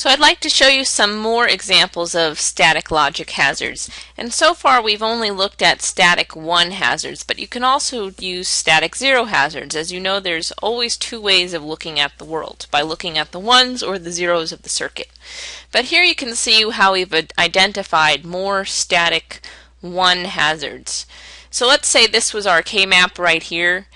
So I'd like to show you some more examples of static logic hazards. And so far we've only looked at static 1 hazards, but you can also use static 0 hazards. As you know, there's always two ways of looking at the world, by looking at the ones or the zeros of the circuit. But here you can see how we've identified more static 1 hazards. So let's say this was our K-map right here.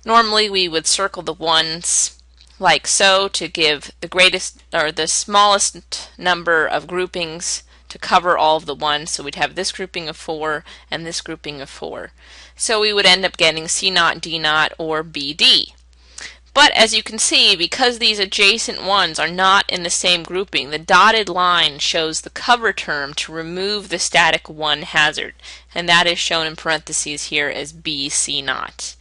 Normally we would circle the ones like so to give the greatest or the smallest number of groupings to cover all of the ones. So we'd have this grouping of 4 and this grouping of 4. So we would end up getting C0, D0, or BD. But as you can see, because these adjacent ones are not in the same grouping, the dotted line shows the cover term to remove the static 1 hazard, and that is shown in parentheses here as BC0.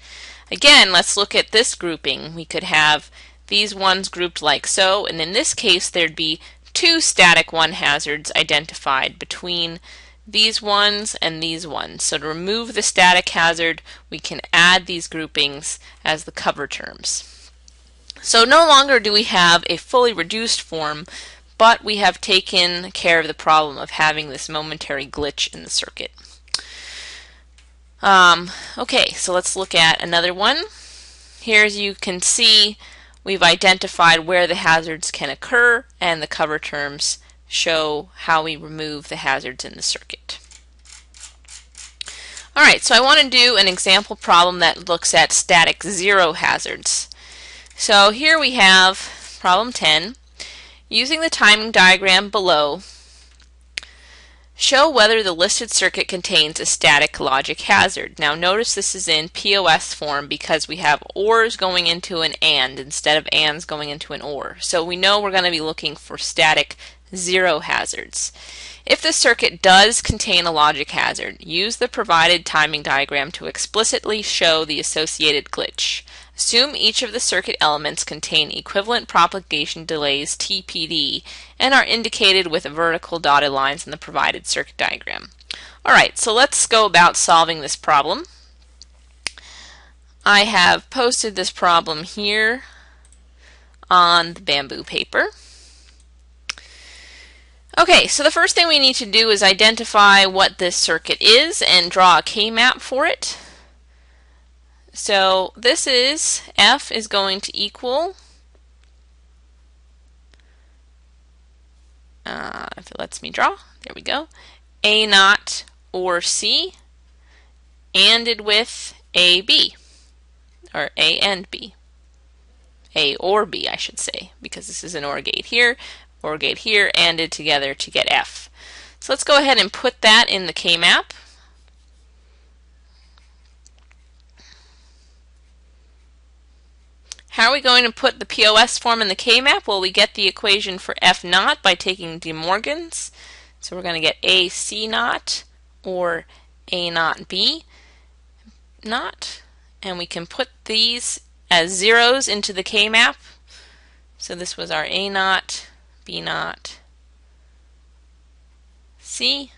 Again, let's look at this grouping. We could have these ones grouped like so, and in this case there'd be 2 static 1 hazards identified between these ones and these ones. So to remove the static hazard, we can add these groupings as the cover terms. So no longer do we have a fully reduced form, but we have taken care of the problem of having this momentary glitch in the circuit. Okay, so let's look at another one. Here, as you can see, we've identified where the hazards can occur, and the cover terms show how we remove the hazards in the circuit. Alright, so I want to do an example problem that looks at static 0 hazards. So here we have problem 10. Using the timing diagram below, show whether the listed circuit contains a static logic hazard. Now notice this is in POS form because we have ORs going into an AND instead of ANDs going into an OR. So we know we're going to be looking for static 0 hazards. If the circuit does contain a logic hazard, use the provided timing diagram to explicitly show the associated glitch. Assume each of the circuit elements contain equivalent propagation delays TPD and are indicated with vertical dotted lines in the provided circuit diagram. Alright, so let's go about solving this problem. I have posted this problem here on the bamboo paper. Okay, so the first thing we need to do is identify what this circuit is and draw a K-map for it. So this is, F is going to equal, if it lets me draw, there we go, A0 or C, ANDed with AB, or A and B. A or B, I should say, because this is an OR gate here, ANDed together to get F. So let's go ahead and put that in the K-map. How are we going to put the POS form in the K-map? Well, we get the equation for F0 by taking De Morgan's. So we're going to get AC0 or A0 B0. And we can put these as zeros into the K-map. So this was our A0, B0, C.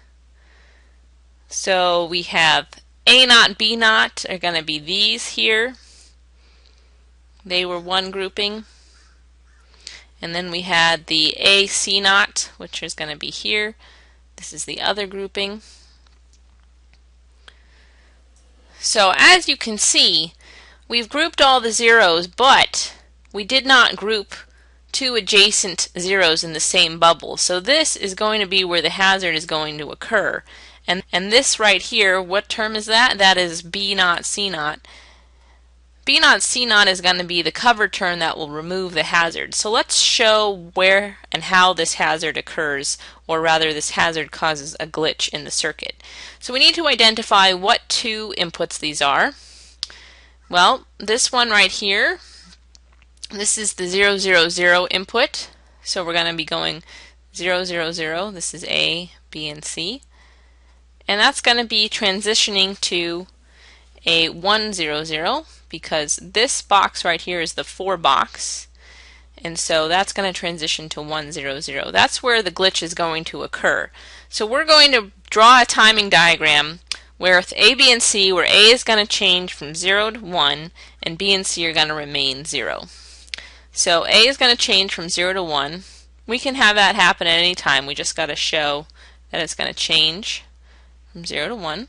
So we have A0, B0 are going to be these here. They were one grouping. And then we had the AC0, which is going to be here. This is the other grouping. So as you can see, we've grouped all the zeros, but we did not group 2 adjacent zeros in the same bubble. So this is going to be where the hazard is going to occur. And this right here, what term is that? That is B0, C0. B0, C0 is going to be the cover term that will remove the hazard. So let's show where and how this hazard occurs, or rather this hazard causes a glitch in the circuit. So we need to identify what 2 inputs these are. Well, this one right here, this is the 0, 0, 0 input. So we're going to be going 0, 0, 0. This is A, B, and C. And that's going to be transitioning to a 1, 0, 0. Because this box right here is the 4 box, and so that's going to transition to 1, 0, 0. That's where the glitch is going to occur. So we're going to draw a timing diagram where with A, B, and C, where A is going to change from 0 to 1, and B and C are going to remain 0. So A is going to change from 0 to 1, We can have that happen at any time. We just got to show that it's going to change from 0 to 1.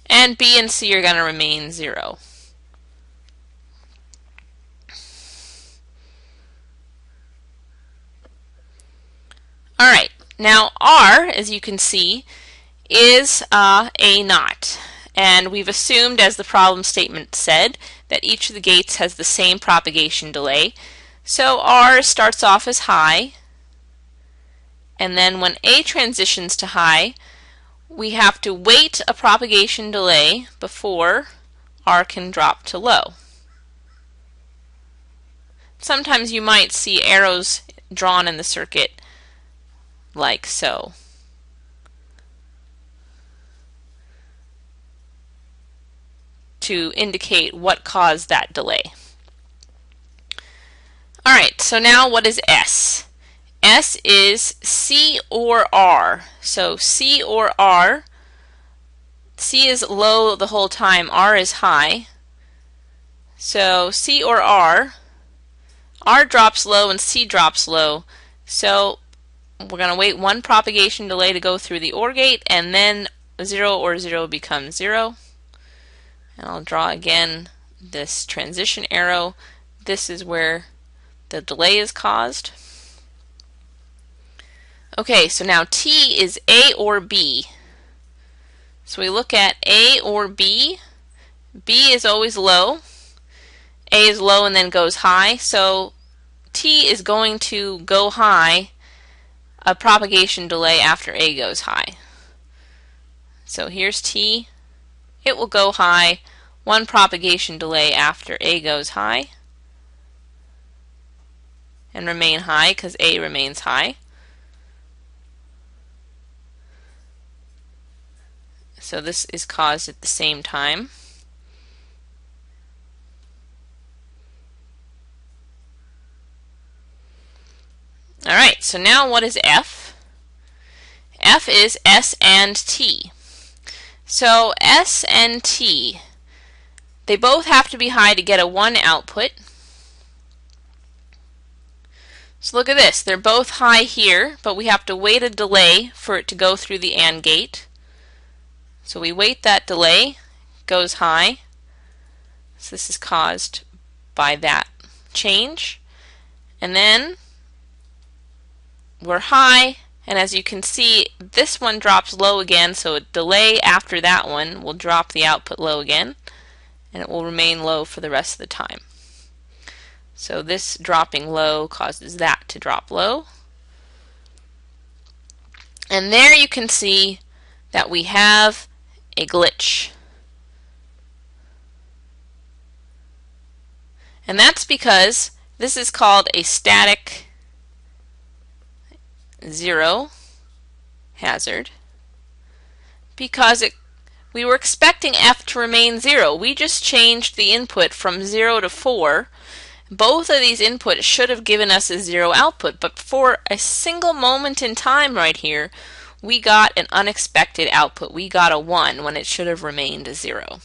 And B and C are going to remain 0. Alright, now R, as you can see, is a naught. And we've assumed, as the problem statement said, that each of the gates has the same propagation delay. So R starts off as high, and then when A transitions to high, we have to wait a propagation delay before R can drop to low. Sometimes you might see arrows drawn in the circuit like so. To indicate what caused that delay. Alright, so now what is S? S is C or R. So C or R. C is low the whole time, R is high. So C or R. R drops low and C drops low. So we're going to wait one propagation delay to go through the OR gate, and then 0 or 0 becomes 0. And I'll draw again this transition arrow. This is where the delay is caused. Okay, so now T is A or B. So we look at A or B. B is always low. A is low and then goes high. So T is going to go high a propagation delay after A goes high. So here's T. It will go high one propagation delay after A goes high and remain high because A remains high. So this is caused at the same time. Alright, so now what is F? F is S and T. So S and T, they both have to be high to get a 1 output. So look at this, they're both high here, but we have to wait a delay for it to go through the AND gate. So we wait that delay, goes high. So this is caused by that change. And then we're high, and as you can see, this one drops low again, so a delay after that one will drop the output low again, and it will remain low for the rest of the time. So this dropping low causes that to drop low. And there you can see that we have a glitch. And that's because this is called a static 0 hazard, because we were expecting F to remain 0. We just changed the input from 0 to 4. Both of these inputs should have given us a 0 output, but for a single moment in time right here, we got an unexpected output. We got a 1 when it should have remained a 0.